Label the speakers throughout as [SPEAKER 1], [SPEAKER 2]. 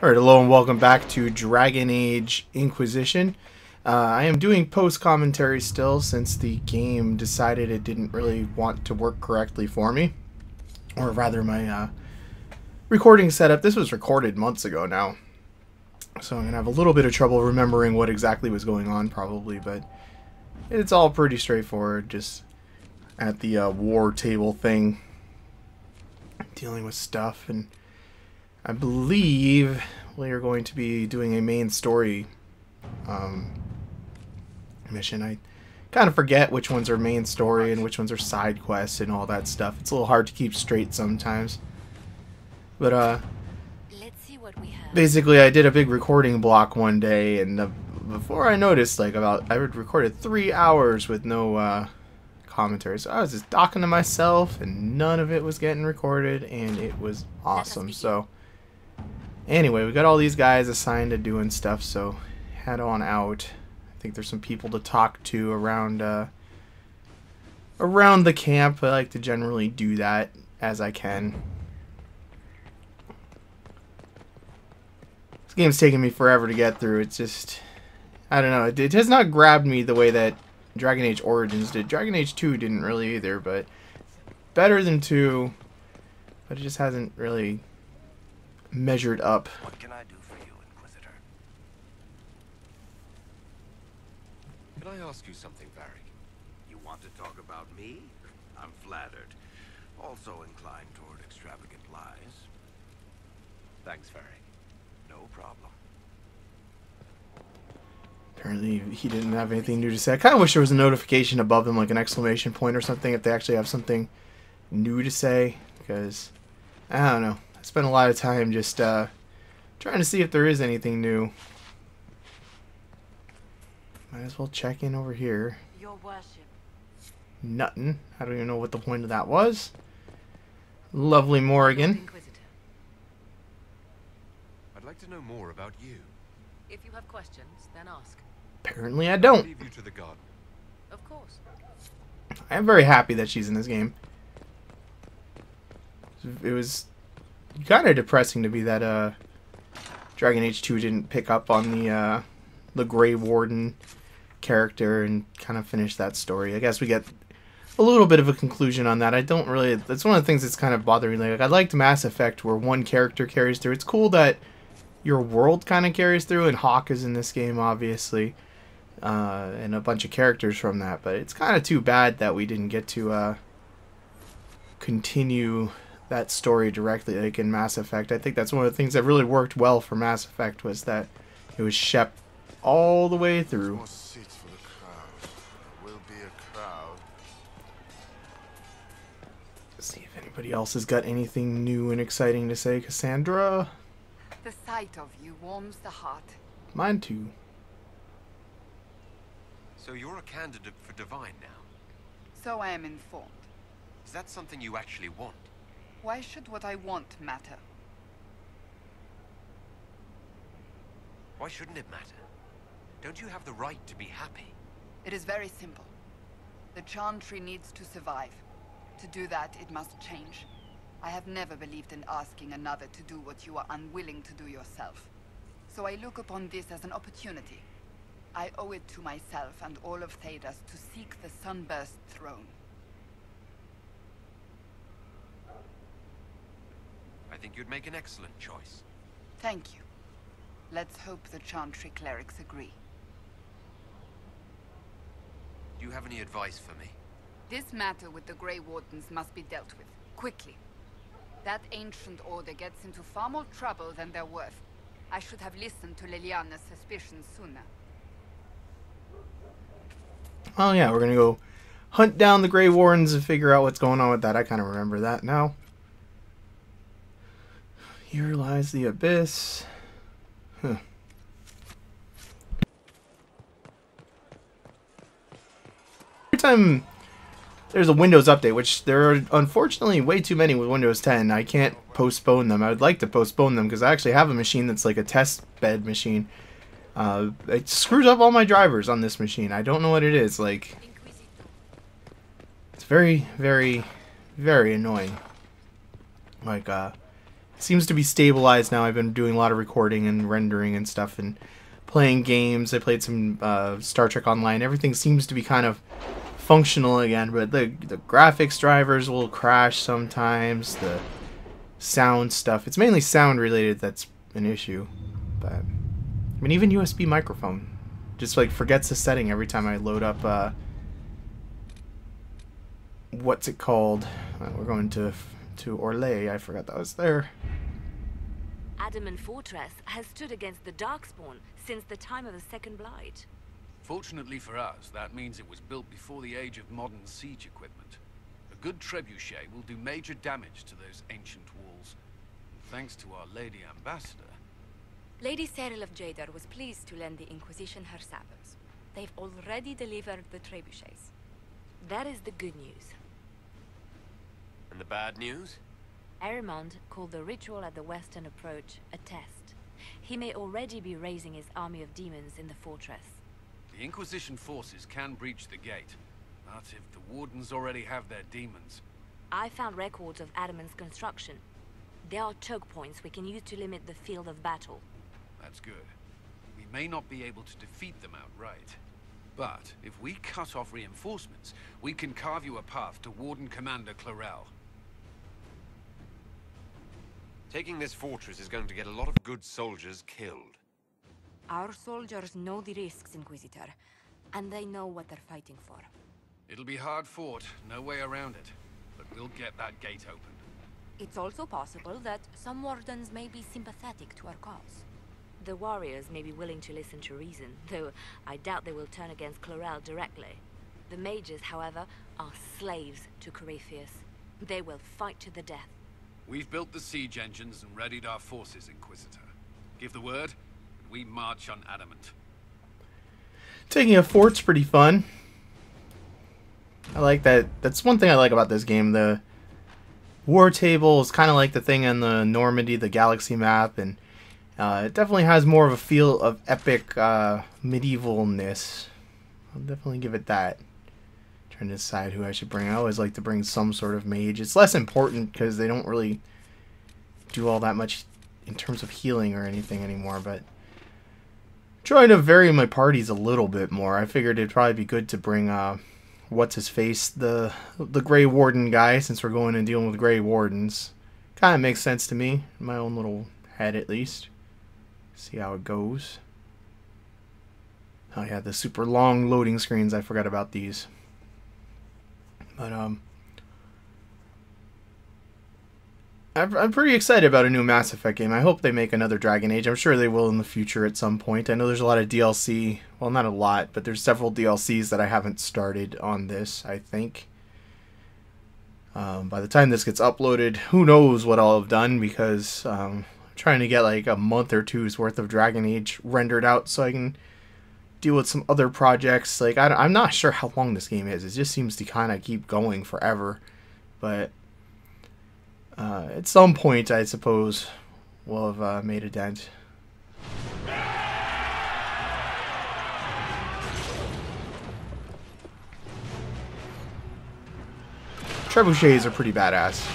[SPEAKER 1] Alright, hello and welcome back to Dragon Age Inquisition. I am doing post-commentary still since the game decided it didn't really want to work correctly for me. Or rather, my recording setup. This was recorded months ago now. So I'm going to have a little bit of trouble remembering what exactly was going on probably, but it's all pretty straightforward. Just at the war table thing, dealing with stuff, and I believe we are going to be doing a main story mission. I kind of forget which ones are main story and which ones are side quests and all that stuff. It's a little hard to keep straight sometimes. But
[SPEAKER 2] let's see what we have.
[SPEAKER 1] Basically, I did a big recording block one day, and before I noticed, like I had recorded 3 hours with no commentary. So I was just talking to myself, and none of it was getting recorded, and it was awesome. So anyway, we got all these guys assigned to doing stuff, so head on out. I think there's some people to talk to around the camp. I like to generally do that as I can. This game's taking me forever to get through. It's just, I don't know. It has not grabbed me the way that Dragon Age Origins did. Dragon Age 2 didn't really either, but better than 2, but it just hasn't really measured up.
[SPEAKER 3] What can I do for you, Inquisitor?
[SPEAKER 4] Can I ask you something, Varric?
[SPEAKER 3] You want to talk about me? I'm flattered. Also inclined toward extravagant lies.
[SPEAKER 4] Thanks, Varric.
[SPEAKER 3] No problem.
[SPEAKER 1] Apparently he didn't have anything new to say. I kind of wish there was a notification above them, like an exclamation point or something, if they actually have something new to say, because I don't know. I spent a lot of time just trying to see if there is anything new. Might as well check in over here.
[SPEAKER 2] Your worship.
[SPEAKER 1] Nothing. I don't even know what the point of that was. Lovely Morrigan.
[SPEAKER 2] Inquisitor.
[SPEAKER 4] I'd like to know more about you.
[SPEAKER 2] If you have questions, then ask.
[SPEAKER 1] Apparently I
[SPEAKER 4] I'll
[SPEAKER 1] don't.
[SPEAKER 4] leave you to the garden.
[SPEAKER 2] Of course.
[SPEAKER 1] I am very happy that she's in this game. It was kind of depressing to be that Dragon Age 2 didn't pick up on the Grey Warden character and kind of finish that story. I guess we get a little bit of a conclusion on that. I don't really... That's one of the things that's kind of bothering me. Like, I liked Mass Effect where one character carries through. It's cool that your world kind of carries through, and Hawk is in this game, obviously. And a bunch of characters from that. But it's kind of too bad that we didn't get to continue that story directly, like in Mass Effect. I think that's one of the things that really worked well for Mass Effect, was that it was Shep all the way through.
[SPEAKER 5] More seats for the crowd. There will be a crowd.
[SPEAKER 1] Let's see if anybody else has got anything new and exciting to say. Cassandra?
[SPEAKER 6] The sight of you warms the heart.
[SPEAKER 1] Mine too.
[SPEAKER 4] So you're a candidate for Divine now.
[SPEAKER 6] So I am informed.
[SPEAKER 4] Is that something you actually want?
[SPEAKER 6] Why should what I want matter?
[SPEAKER 4] Why shouldn't it matter? Don't you have the right to be happy?
[SPEAKER 6] It is very simple. The Chantry needs to survive. To do that, it must change. I have never believed in asking another to do what you are unwilling to do yourself. So I look upon this as an opportunity. I owe it to myself and all of Thedas to seek the Sunburst throne.
[SPEAKER 4] I think you'd make an excellent choice.
[SPEAKER 6] Thank you. Let's hope the Chantry clerics agree.
[SPEAKER 4] Do you have any advice for me?
[SPEAKER 6] This matter with the Grey Wardens must be dealt with, quickly. That ancient order gets into far more trouble than they're worth. I should have listened to Liliana's suspicions sooner.
[SPEAKER 1] Oh yeah, we're gonna go hunt down the Grey Wardens and figure out what's going on with that. I kind of remember that now. Here lies the abyss. Huh. Every time there's a Windows update, which there are unfortunately way too many with Windows 10, I can't postpone them. I would like to postpone them because I actually have a machine that's like a test bed machine. It screws up all my drivers on this machine. I don't know what it is. Like, it's very, very, very annoying. Like, seems to be stabilized now. I've been doing a lot of recording and rendering and stuff and playing games. I played some Star Trek Online. Everything seems to be kind of functional again, but the graphics drivers will crash sometimes. The sound stuff, it's mainly sound related that's an issue. But I mean, even USB microphone just like forgets the setting every time I load up what's it called? We're going to Orlais. I forgot that was there.
[SPEAKER 2] Adamant Fortress has stood against the Darkspawn since the time of the Second Blight.
[SPEAKER 7] Fortunately for us, that means it was built before the age of modern siege equipment. A good trebuchet will do major damage to those ancient walls. And thanks to our Lady Ambassador...
[SPEAKER 8] Lady Cyril of Jadar was pleased to lend the Inquisition her sabers. They've already delivered the trebuchets.
[SPEAKER 2] That is the good news.
[SPEAKER 4] And the bad news?
[SPEAKER 2] Adamant called the ritual at the western approach a test. He may already be raising his army of demons in the fortress.
[SPEAKER 7] The Inquisition forces can breach the gate, but if the Wardens already have their demons...
[SPEAKER 2] I found records of Adamant's construction. There are choke points we can use to limit the field of battle.
[SPEAKER 7] That's good. We may not be able to defeat them outright. But if we cut off reinforcements, we can carve you a path to Warden Commander Clarel.
[SPEAKER 4] Taking this fortress is going to get a lot of good soldiers killed.
[SPEAKER 8] Our soldiers know the risks, Inquisitor, and they know what they're fighting for.
[SPEAKER 7] It'll be hard fought, no way around it. But we'll get that gate open.
[SPEAKER 8] It's also possible that some wardens may be sympathetic to our cause.
[SPEAKER 2] The warriors may be willing to listen to reason, though I doubt they will turn against Clarel directly. The mages, however, are slaves to Corypheus. They will fight to the death.
[SPEAKER 7] We've built the siege engines and readied our forces, Inquisitor. Give the word, and we march on Adamant.
[SPEAKER 1] Taking a fort's pretty fun. I like that. That's one thing I like about this game. The war table is kind of like the thing in the Normandy, the galaxy map, and it definitely has more of a feel of epic medievalness. I'll definitely give it that. Trying to decide who I should bring. I always like to bring some sort of mage. It's less important because they don't really do all that much in terms of healing or anything anymore, but trying to vary my parties a little bit more. I figured it'd probably be good to bring what's his face, the Grey Warden guy, since we're going and dealing with Grey Wardens. Kind of makes sense to me, in my own little head at least. See how it goes. Oh yeah, the super long loading screens, I forgot about these. But I'm pretty excited about a new Mass Effect game. I hope they make another Dragon Age. I'm sure they will in the future at some point. I know there's a lot of DLC. Well, not a lot, but there's several DLCs that I haven't started on this, I think. By the time this gets uploaded, who knows what I'll have done, because I'm trying to get like a month or two's worth of Dragon Age rendered out so I can deal with some other projects. Like, I'm not sure how long this game is. It just seems to kind of keep going forever. But at some point, I suppose, we'll have made a dent. Trebuchets are pretty badass.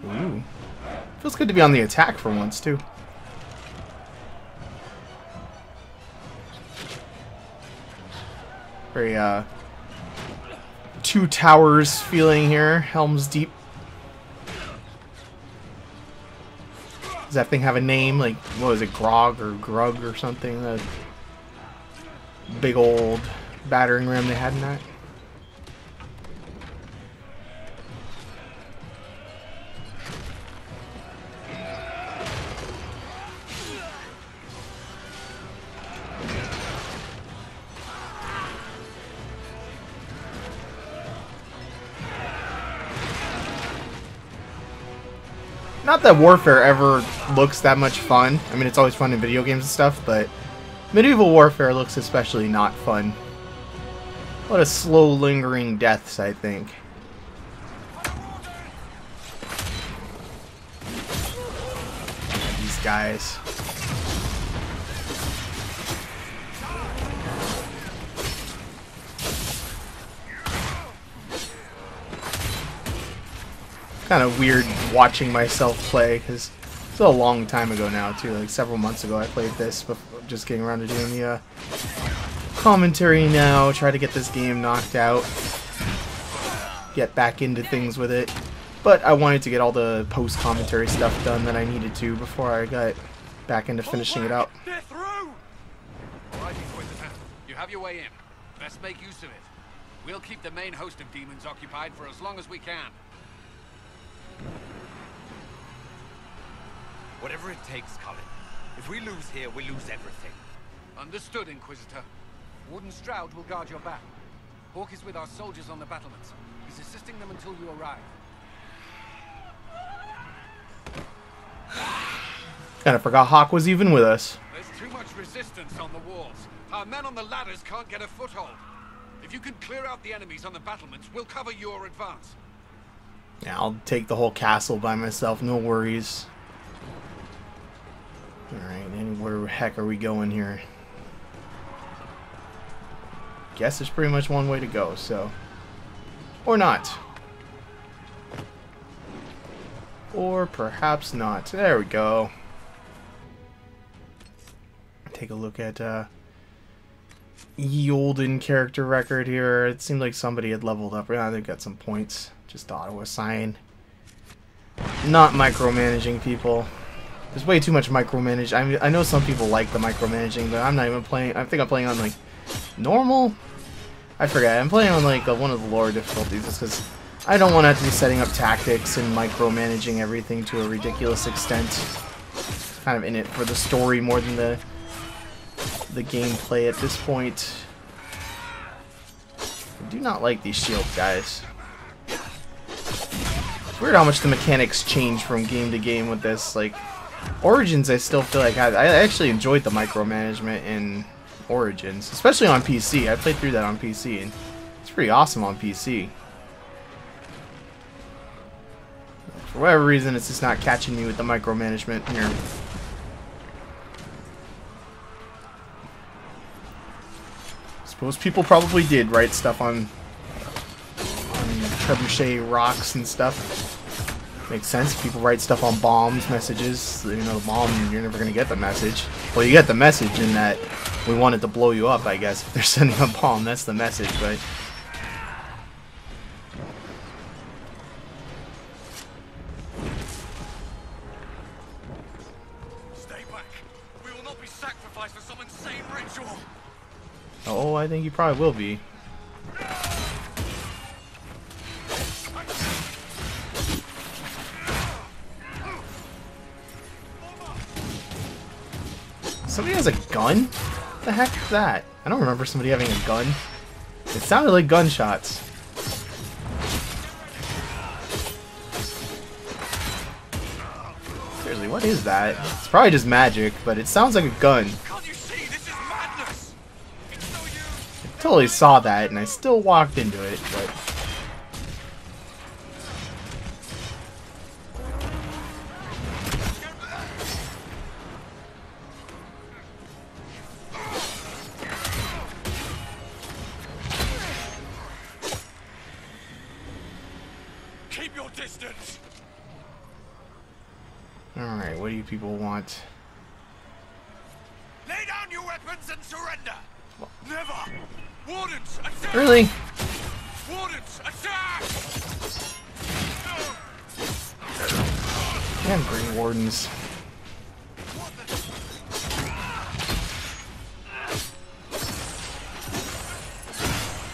[SPEAKER 1] Ooh. Feels good to be on the attack for once, too. Very, Two Towers feeling here. Helm's Deep. Does that thing have a name? Like, what was it, Grog or Grug or something? The big old battering ram they had in that. Not that Warfare ever looks that much fun. I mean, it's always fun in video games and stuff, but Medieval Warfare looks especially not fun. A lot of slow, lingering deaths, I think. These guys. kind of weird watching myself play, because it's a long time ago now too, like several months ago I played this, before, just getting around to doing the commentary now, try to get this game knocked out, get back into things with it. But I wanted to get all the post-commentary stuff done that I needed to before I got back into finishing it up.
[SPEAKER 7] They're through! Alright, Inquisitor. You have your way in. Best make use of it. We'll keep the main host of demons occupied for as long as we can.
[SPEAKER 4] Whatever it takes, Colin. If we lose here, we lose everything.
[SPEAKER 7] Understood, Inquisitor. Warden Stroud will guard your back. Hawk is with our soldiers on the battlements. He's assisting them until you arrive.
[SPEAKER 1] Kinda forgot Hawk was even with us.
[SPEAKER 7] There's too much resistance on the walls. Our men on the ladders can't get a foothold. If you can clear out the enemies on the battlements, we'll cover your advance.
[SPEAKER 1] Yeah, I'll take the whole castle by myself, no worries. Alright, and where the heck are we going here? Guess there's pretty much one way to go, so... Or not. Or perhaps not. There we go. Take a look at Ye Olden character record here. It seemed like somebody had leveled up. Yeah, they got some points. Just auto-assign. Not micromanaging people. There's way too much micromanage. I mean, I know some people like the micromanaging, but I'm not even playing. I think I'm playing on like normal. I forget. I'm playing on like one of the lower difficulties, just because I don't want to have to be setting up tactics and micromanaging everything to a ridiculous extent. Kind of in it for the story more than the gameplay at this point. I do not like these shield guys. It's weird how much the mechanics change from game to game with this. Like Origins, I still feel like I actually enjoyed the micromanagement in Origins, especially on PC. I played through that on PC, and it's pretty awesome on PC. For whatever reason, it's just not catching me with the micromanagement here. Suppose people probably did write stuff on trebuchet rocks and stuff. Makes sense. People write stuff on bombs, messages. You know, the bomb, you're never going to get the message. Well, you get the message in that we wanted to blow you up, I guess. If they're sending a bomb, that's the message, but...
[SPEAKER 7] Stay back. We will not be sacrificed for some insane ritual.
[SPEAKER 1] Oh, I think you probably will be. Somebody has a gun? What the heck is that? I don't remember somebody having a gun. It sounded like gunshots. Seriously, what is that? It's probably just magic, but it sounds like a gun.
[SPEAKER 7] Can't you see? This is madness. It's no use.
[SPEAKER 1] I totally saw that, and I still walked into it, but...
[SPEAKER 7] Keep your distance.
[SPEAKER 1] Alright, what do you people want?
[SPEAKER 7] Lay down your weapons and surrender. Never. Wardens, attack.
[SPEAKER 1] Really?
[SPEAKER 7] Wardens, attack.
[SPEAKER 1] Damn Green Wardens.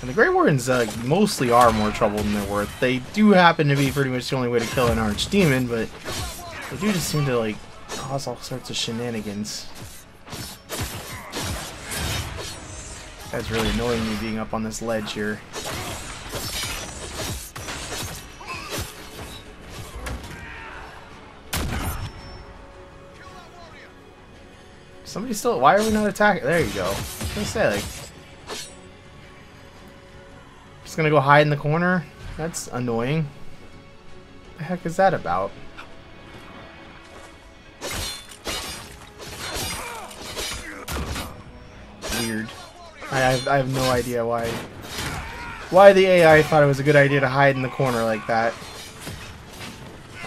[SPEAKER 1] And the Grey Wardens mostly are more trouble than they're worth. They do happen to be pretty much the only way to kill an archdemon, but they do just seem to like cause all sorts of shenanigans. That's really annoying me being up on this ledge here. Somebody still. Why are we not attacking? There you go. I was gonna say, like, just gonna go hide in the corner. That's annoying. What the heck is that about? Weird. I have no idea why the AI thought it was a good idea to hide in the corner like that.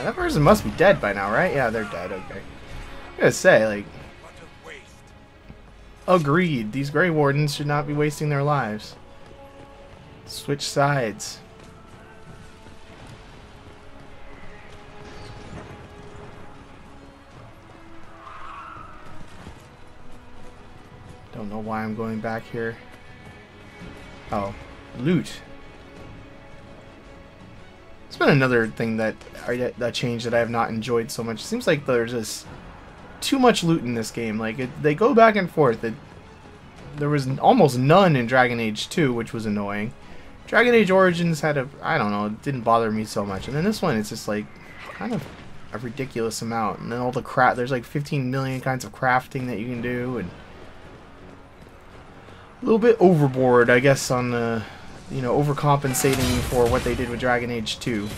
[SPEAKER 1] That person must be dead by now, right? Yeah, they're dead. Okay. I gotta say, like, agreed. These Grey Wardens should not be wasting their lives. Switch sides. Don't know why I'm going back here. Oh, loot. It's been another thing that change that I have not enjoyed so much. It seems like there's just too much loot in this game. Like they go back and forth. There was almost none in Dragon Age 2, which was annoying. Dragon Age Origins had I don't know, it didn't bother me so much. And then this one, it's just like kind of a ridiculous amount. And then all the crap, there's like 15 million kinds of crafting that you can do, and a little bit overboard, I guess, on the, you know, overcompensating for what they did with Dragon Age 2.